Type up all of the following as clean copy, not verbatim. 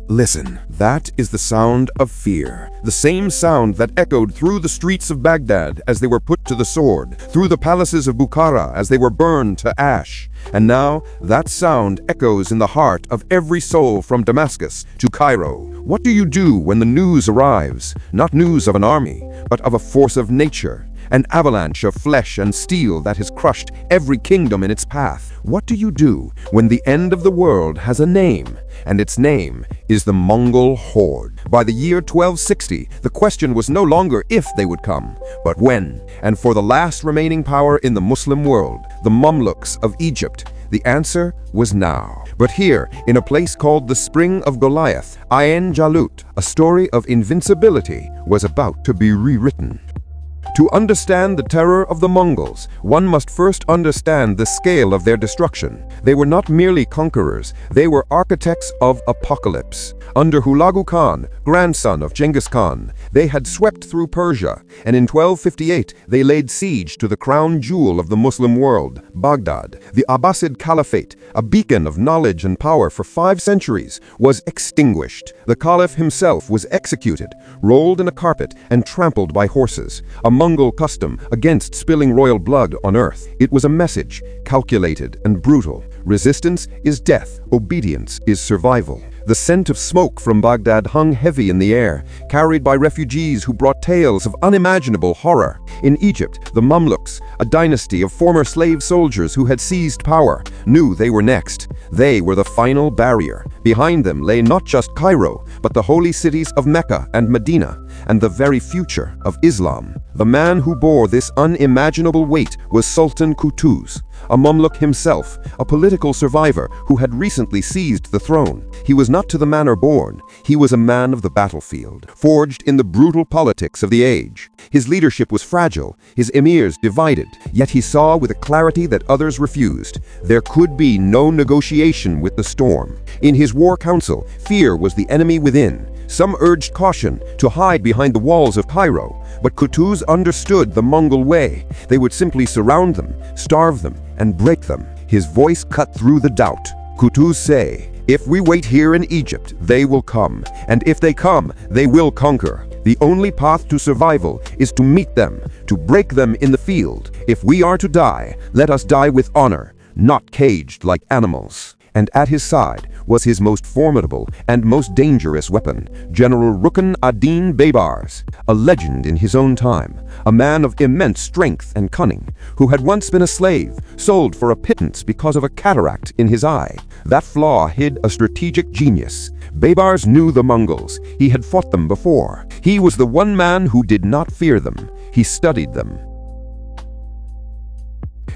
Listen, that is the sound of fear. The same sound that echoed through the streets of Baghdad as they were put to the sword, through the palaces of Bukhara as they were burned to ash. And now, that sound echoes in the heart of every soul from Damascus to Cairo. What do you do when the news arrives? Not news of an army, but of a force of nature. An avalanche of flesh and steel that has crushed every kingdom in its path. What do you do when the end of the world has a name, and its name is the Mongol horde? By the year 1260, the question was no longer if they would come, but when. And for the last remaining power in the Muslim world, the Mamluks of Egypt, the answer was now. But here, in a place called the Spring of Goliath, Ain Jalut, a story of invincibility was about to be rewritten. To understand the terror of the Mongols, one must first understand the scale of their destruction. They were not merely conquerors, they were architects of apocalypse. Under Hulagu Khan, grandson of Genghis Khan, they had swept through Persia, and in 1258 they laid siege to the crown jewel of the Muslim world, Baghdad. The Abbasid Caliphate, a beacon of knowledge and power for 5 centuries, was extinguished. The Caliph himself was executed, rolled in a carpet, and trampled by horses. A Mongol custom against spilling royal blood on earth. It was a message, calculated and brutal. Resistance is death, obedience is survival. The scent of smoke from Baghdad hung heavy in the air, carried by refugees who brought tales of unimaginable horror. In Egypt, the Mamluks, a dynasty of former slave soldiers who had seized power, knew they were next. They were the final barrier. Behind them lay not just Cairo, but the holy cities of Mecca and Medina, and the very future of Islam. The man who bore this unimaginable weight was Sultan Qutuz, a Mamluk himself, a political survivor who had recently seized the throne. He was not to the manner born. He was a man of the battlefield, forged in the brutal politics of the age. His leadership was fragile, his emirs divided, yet he saw with a clarity that others refused. There could be no negotiation with the storm. In his war council, fear was the enemy within. Some urged caution, to hide behind the walls of Cairo, but Qutuz understood the Mongol way. They would simply surround them, starve them, and break them. His voice cut through the doubt. Qutuz say, "If we wait here in Egypt, they will come, and if they come, they will conquer. The only path to survival is to meet them, to break them in the field. If we are to die, let us die with honor, not caged like animals." And at his side was his most formidable and most dangerous weapon, General Rukn ad-Din Baybars, a legend in his own time, a man of immense strength and cunning, who had once been a slave, sold for a pittance because of a cataract in his eye. That flaw hid a strategic genius. Baybars knew the Mongols. He had fought them before. He was the one man who did not fear them. He studied them.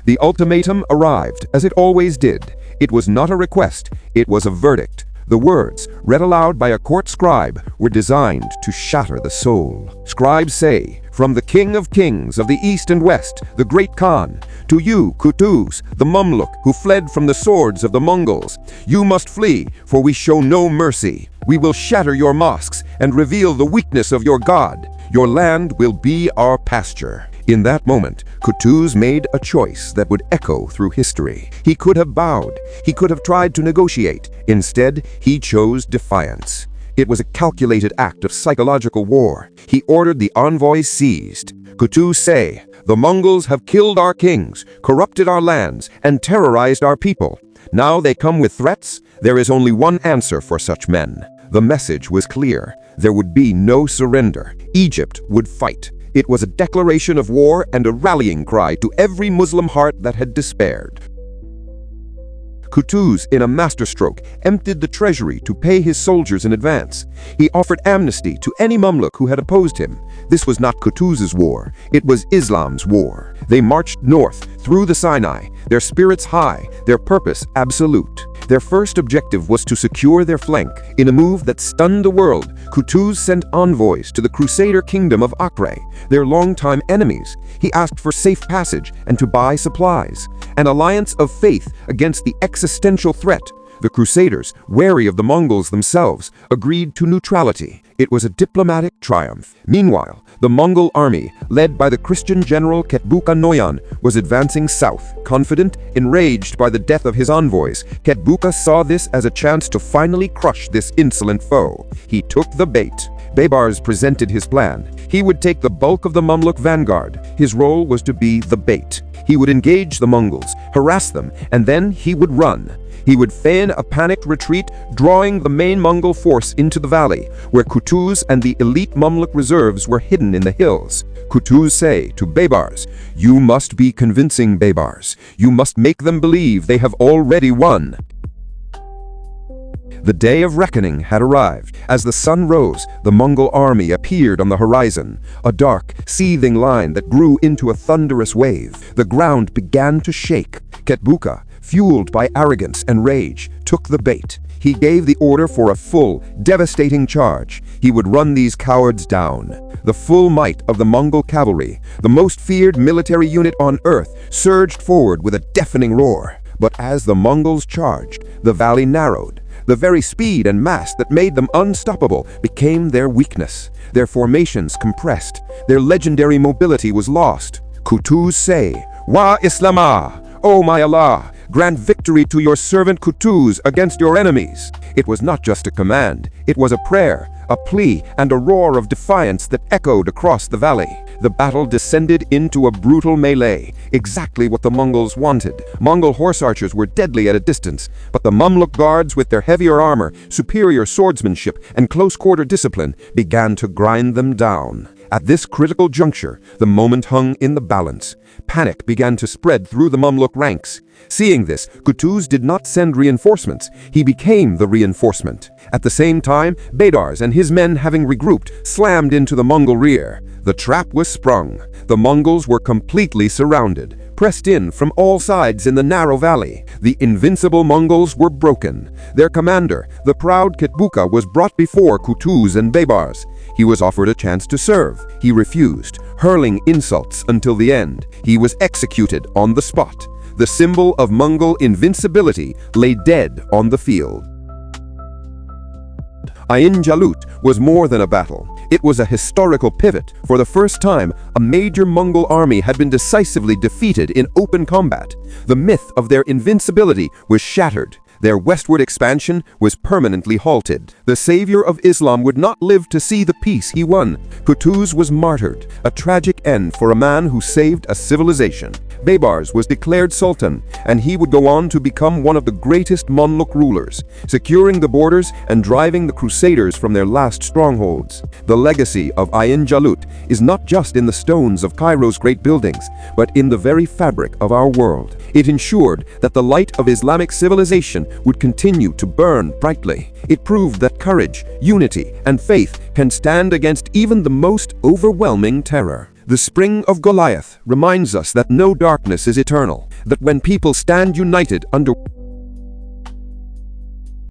The ultimatum arrived, as it always did. It was not a request, it was a verdict. The words, read aloud by a court scribe, were designed to shatter the soul. Scribes say, "From the King of Kings of the East and West, the great Khan, to you, Qutuz, the Mamluk, who fled from the swords of the Mongols, you must flee, for we show no mercy. We will shatter your mosques and reveal the weakness of your God. Your land will be our pasture." In that moment, Qutuz made a choice that would echo through history. He could have bowed. He could have tried to negotiate. Instead, he chose defiance. It was a calculated act of psychological war. He ordered the envoys seized. Qutuz say, "The Mongols have killed our kings, corrupted our lands, and terrorized our people. Now they come with threats. There is only one answer for such men." The message was clear. There would be no surrender. Egypt would fight. It was a declaration of war and a rallying cry to every Muslim heart that had despaired. Qutuz, in a masterstroke, emptied the treasury to pay his soldiers in advance. He offered amnesty to any Mamluk who had opposed him. This was not Qutuz's war, it was Islam's war. They marched north, through the Sinai, their spirits high, their purpose absolute. Their first objective was to secure their flank. In a move that stunned the world, Qutuz sent envoys to the Crusader kingdom of Acre, their longtime enemies. He asked for safe passage and to buy supplies. An alliance of faith against the existential threat. The Crusaders, wary of the Mongols themselves, agreed to neutrality. It was a diplomatic triumph. Meanwhile, the Mongol army, led by the Christian general Ketbuka Noyan, was advancing south. Confident, enraged by the death of his envoys, Ketbuka saw this as a chance to finally crush this insolent foe. He took the bait. Baybars presented his plan. He would take the bulk of the Mamluk vanguard. His role was to be the bait. He would engage the Mongols, harass them, and then he would run. He would feign a panicked retreat, drawing the main Mongol force into the valley, where Kutuz and the elite Mamluk reserves were hidden in the hills. Kutuz say to Baybars, "You must be convincing, Baybars. You must make them believe they have already won." The day of reckoning had arrived. As the sun rose, the Mongol army appeared on the horizon, a dark, seething line that grew into a thunderous wave. The ground began to shake. Ketbuka, fueled by arrogance and rage, took the bait. He gave the order for a full, devastating charge. He would run these cowards down. The full might of the Mongol cavalry, the most feared military unit on earth, surged forward with a deafening roar. But as the Mongols charged, the valley narrowed. The very speed and mass that made them unstoppable became their weakness. Their formations compressed. Their legendary mobility was lost. Kutuz say, "Wa Islama! O my Allah! Grant victory to your servant Kutuz against your enemies." It was not just a command. It was a prayer, a plea, and a roar of defiance that echoed across the valley. The battle descended into a brutal melee, exactly what the Mongols wanted. Mongol horse archers were deadly at a distance, but the Mamluk guards, with their heavier armor, superior swordsmanship, and close-quarter discipline, began to grind them down. At this critical juncture, the moment hung in the balance. Panic began to spread through the Mamluk ranks. Seeing this, Kutuz did not send reinforcements. He became the reinforcement. At the same time, Baydars and his men, having regrouped, slammed into the Mongol rear. The trap was sprung. The Mongols were completely surrounded, pressed in from all sides in the narrow valley. The invincible Mongols were broken. Their commander, the proud Ketbuka, was brought before Kutuz and Baybars. He was offered a chance to serve. He refused, hurling insults until the end. He was executed on the spot. The symbol of Mongol invincibility lay dead on the field. Ain Jalut was more than a battle. It was a historical pivot. For the first time, a major Mongol army had been decisively defeated in open combat. The myth of their invincibility was shattered. Their westward expansion was permanently halted. The savior of Islam would not live to see the peace he won. Kutuz was martyred, a tragic end for a man who saved a civilization. Baybars was declared sultan, and he would go on to become one of the greatest Mamluk rulers, securing the borders and driving the Crusaders from their last strongholds. The legacy of Ain Jalut is not just in the stones of Cairo's great buildings, but in the very fabric of our world. It ensured that the light of Islamic civilization would continue to burn brightly. It proved that courage, unity, and faith can stand against even the most overwhelming terror. The spring of Goliath reminds us that no darkness is eternal, that when people stand united under